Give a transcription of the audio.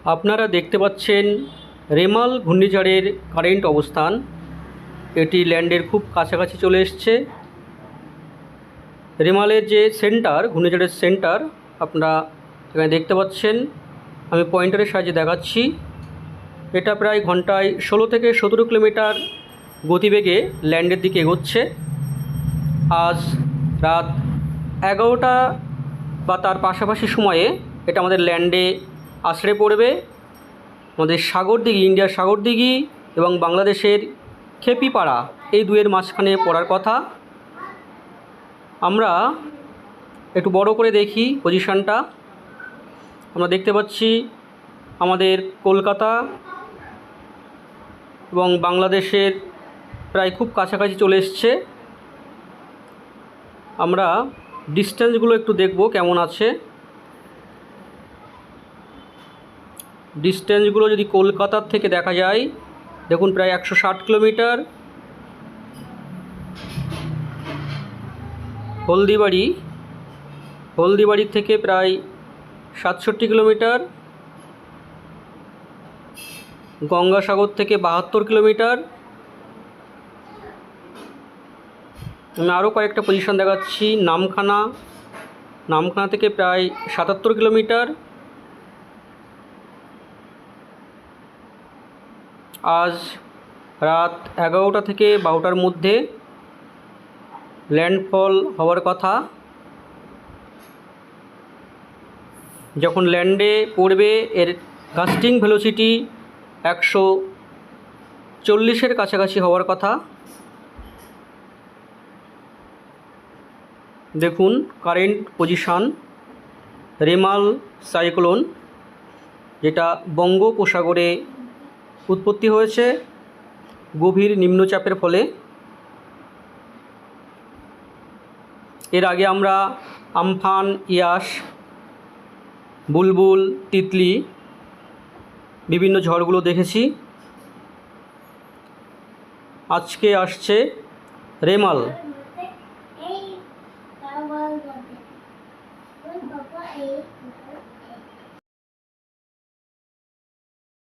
আপনারা দেখতে পাচ্ছেন রেমাল ঘূর্ণিঝড়ের কারেন্ট অবস্থান। এটি ল্যান্ডের খুব কাছাকাছি চলে এসছে। রেমালের যে সেন্টার, ঘূর্ণিঝড়ের সেন্টার আপনারা এখানে দেখতে পাচ্ছেন। আমি পয়েন্টারের সাহায্যে দেখাচ্ছি। এটা প্রায় ঘন্টায় 16 থেকে 17 কিলোমিটার গতিবেগে ল্যান্ডের দিকে এগোচ্ছে। আজ রাত 11টা বা তার পাশাপাশি সময়ে এটা আমাদের ল্যান্ডে আছড়ে পড়বে। আমাদের সাগরদিঘি, ইন্ডিয়ার সাগরদিঘি এবং বাংলাদেশের খেপিপাড়া, এই দুয়ের মাঝখানে পড়ার কথা। আমরা একটু বড় করে দেখি পজিশনটা। আমরা দেখতে পাচ্ছি আমাদের কলকাতা এবং বাংলাদেশের প্রায় খুব কাছাকাছি চলে এসছে। আমরা ডিস্টেন্সগুলো একটু দেখব কেমন আছে। ডিস্টেন্সগুলো যদি কলকাতার থেকে দেখা যায়, দেখুন প্রায় 160 কিলোমিটার। হলদিবাড়ির থেকে প্রায় 67 কিলোমিটার। গঙ্গাসাগর থেকে 72 কিলোমিটার। আমি আরও কয়েকটা পজিশন দেখাচ্ছি। নামখানা থেকে প্রায় 77 কিলোমিটার। আজ রাত 11টা থেকে 12টার মধ্যে ল্যান্ডফল হওয়ার কথা। যখন ল্যান্ডে পড়বে এর গাস্টিং ভেলোসিটি 140-এর কাছাকাছি হওয়ার কথা। দেখুন কারেন্ট পজিশান। রেমাল সাইক্লোন, যেটা বঙ্গোপসাগরে উৎপত্তি হয়েছে গভীর নিম্নচাপের ফলে। এর আগে আমরা আমফান, ইয়াস, বুলবুল, তিতলি বিভিন্ন ঝড়গুলো দেখেছি। আজকে আসছে রেমাল।